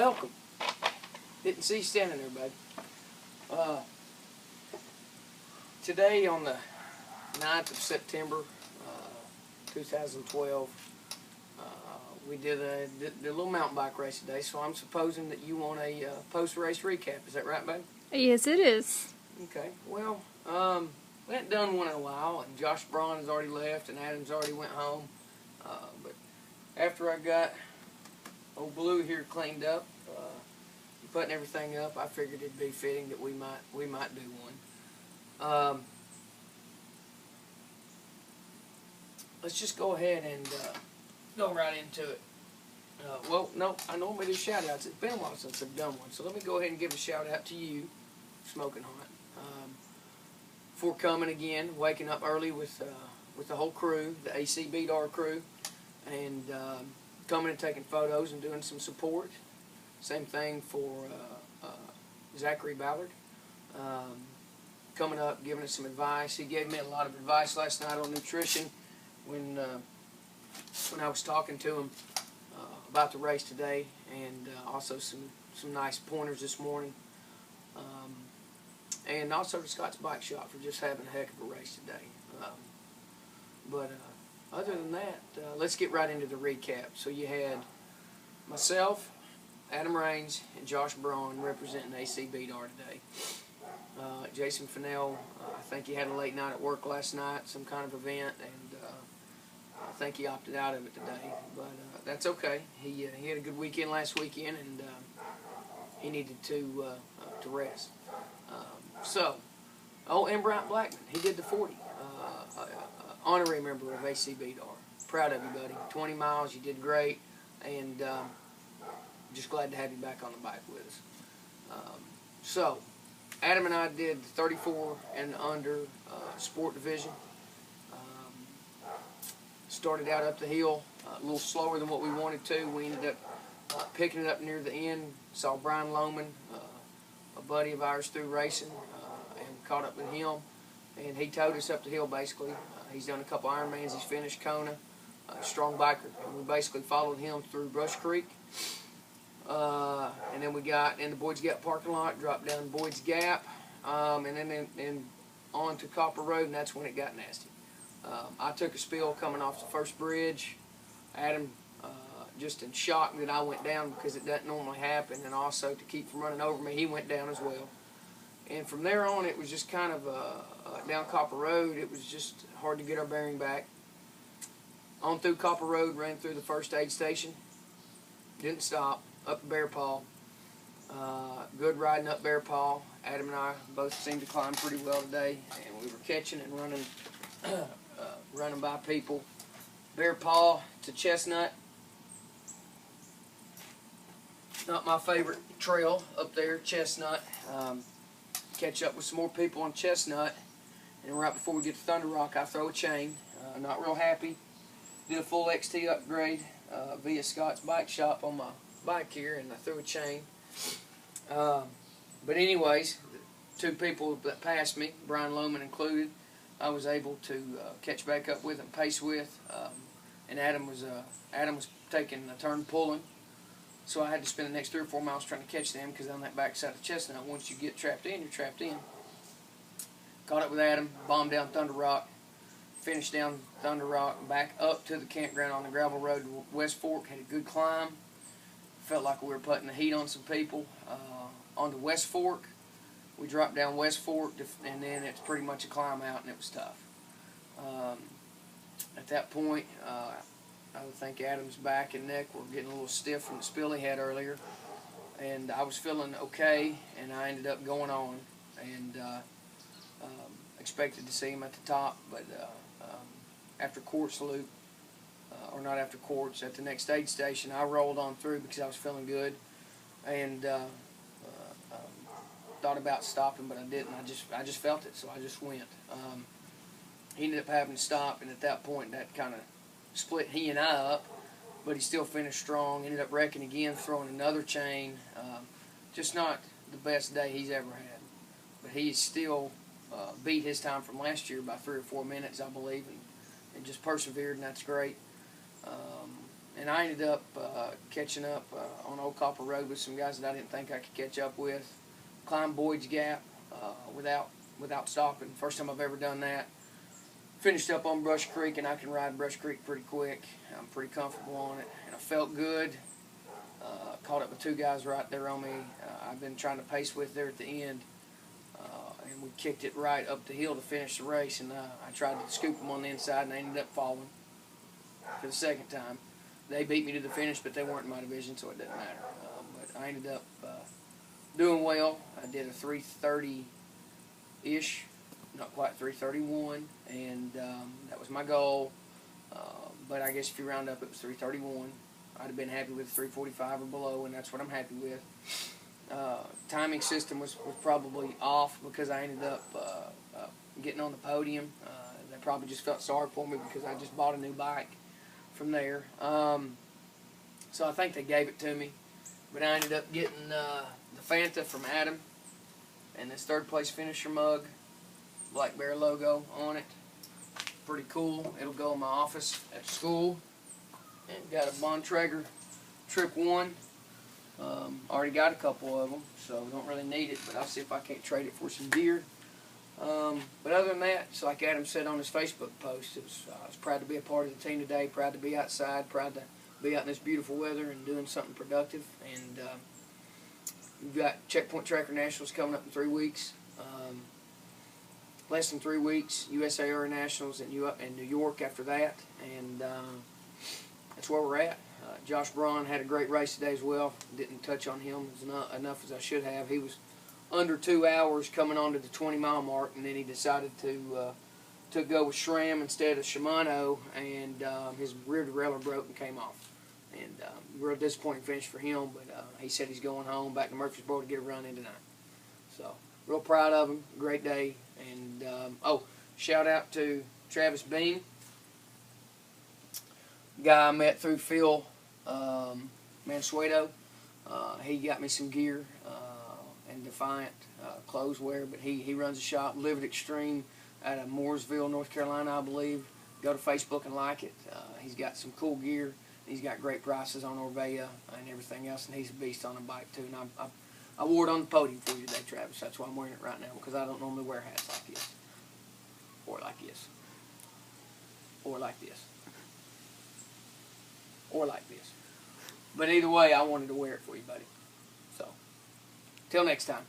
welcome. Didn't see you standing there, bud. Today on the 9th of September, 2012, we did a little mountain bike race today, so I'm supposing that you want a post-race recap. Is that right, bud? Yes, it is. Okay, well, we hadn't done one in a while, and Josh Braun has already left, and Adam's already went home. But after I got old Blue here cleaned up, putting everything up, I figured it'd be fitting that we might do one. Let's just go ahead and go right into it. Well, no, I normally do shout-outs. It's been a while since I've done one, so let me go ahead and give a shout-out to you, Smoking Hot, for coming again, waking up early with the whole crew, the AC BDAR crew, and coming and taking photos and doing some support. Same thing for Zachary Ballard, coming up, giving us some advice. He gave me a lot of advice last night on nutrition when I was talking to him about the race today, and also some nice pointers this morning. And also to Scott's Bike Shop for just having a heck of a race today. But other than that, let's get right into the recap. So you had myself, Adam Raines, and Josh Braun representing AC BDAR today. Jason Fennell, I think he had a late night at work last night, some kind of event, and I think he opted out of it today. But that's okay. He had a good weekend last weekend, and he needed to rest. And Bryant Blackman, he did the 40. Honorary member of AC BDAR. Proud of you, buddy. 20 miles, you did great, and just glad to have you back on the bike with us. Adam and I did the 34 and under sport division. Started out up the hill a little slower than what we wanted to. We ended up picking it up near the end. Saw Brian Lohman, a buddy of ours, through racing, and caught up with him. And he towed us up the hill, basically. He's done a couple Ironmans. He's finished Kona. Strong biker. And we basically followed him through Brush Creek. And then we got in the Boyd's Gap parking lot, dropped down Boyd's Gap, and then on to Copper Road, and that's when it got nasty. I took a spill coming off the first bridge. Adam, just in shock that I went down because it doesn't normally happen, and also to keep from running over me, he went down as well. And from there on, it was just kind of down Copper Road. It was just hard to get our bearing back. On through Copper Road, ran through the first aid station. Didn't stop. Up Bear Paw. Good riding up Bear Paw. Adam and I both seemed to climb pretty well today, and we were catching and running, running by people. Bear Paw to Chestnut. Not my favorite trail up there, Chestnut. Catch up with some more people on Chestnut, and right before we get to Thunder Rock, I throw a chain. Not real happy. Did a full XT upgrade via Scott's Bike Shop on my bike here, and I threw a chain. But anyways, two people that passed me, Brian Lohman included, I was able to catch back up with and pace with. And Adam was taking a turn pulling, so I had to spend the next 3 or 4 miles trying to catch them, because on that backside of Chestnut, once you get trapped in, you're trapped in. Caught up with Adam, bombed down Thunder Rock, finished down Thunder Rock, back up to the campground on the gravel road to West Fork. Had a good climb. Felt like we were putting the heat on some people. On to West Fork. We dropped down West Fork, and then it's pretty much a climb out, and it was tough. At that point, I think Adam's back and neck were getting a little stiff from the spill he had earlier, and I was feeling okay, and I ended up going on, and expected to see him at the top, but after Quartz Loop, or not after Quartz, at the next aid station, I rolled on through because I was feeling good, and thought about stopping, but I didn't. I just felt it, so I just went. He ended up having to stop, and at that point, that kind of split he and I up, but he still finished strong. Ended up wrecking again, throwing another chain. Just not the best day he's ever had, but he still beat his time from last year by 3 or 4 minutes, I believe, and just persevered, and that's great. and I ended up catching up on Old Copper Road with some guys that I didn't think I could catch up with. Climbed Boyd's Gap without stopping. First time I've ever done that. Finished up on Brush Creek, and I can ride Brush Creek pretty quick. I'm pretty comfortable on it, and I felt good. Caught up with two guys right there on me. I've been trying to pace with there at the end, and we kicked it right up the hill to finish the race, and I tried to scoop them on the inside, and they ended up falling for the second time. They beat me to the finish, but they weren't in my division, so it didn't matter. But I ended up doing well. I did a 3:30-ish, not quite 3:31, and that was my goal. But I guess if you round up, it was 3:31. I'd have been happy with 3:45 or below, and that's what I'm happy with. Timing system was probably off because I ended up getting on the podium. They probably just felt sorry for me because I just bought a new bike from there. So I think they gave it to me. But I ended up getting the Fanta from Adam and this third place finisher mug, Black Bear logo on it. Pretty cool. It'll go in my office at school. And got a Bontrager Trip 1. Already got a couple of them, so don't really need it, but I'll see if I can't trade it for some gear. But other than that, it's like Adam said on his Facebook post, I was proud to be a part of the team today, proud to be outside, proud to be out in this beautiful weather and doing something productive. And we've got Checkpoint Tracker Nationals coming up in 3 weeks. Less than 3 weeks, USAR Nationals in New York after that. And that's where we're at. Josh Braun had a great race today as well. Didn't touch on him enough as I should have. He was under 2 hours coming on to the 20-mile mark, and then he decided to go with SRAM instead of Shimano, and his rear derailleur broke and came off. And real disappointing finish for him, but he said he's going home back to Murfreesboro to get a run in tonight. So real proud of him. Great day. And shout out to Travis Beam, guy I met through Phil Mansueto. He got me some gear and Defiant clothes wear, but he runs a shop, Live Extreme, out of Mooresville, North Carolina, I believe. Go to Facebook and like it. He's got some cool gear. He's got great prices on Orvea and everything else, and he's a beast on a bike too. And I wore it on the podium for you today, Travis. That's why I'm wearing it right now, because I don't normally wear hats like this, or like this, or like this, or like this. But either way, I wanted to wear it for you, buddy. So, till next time.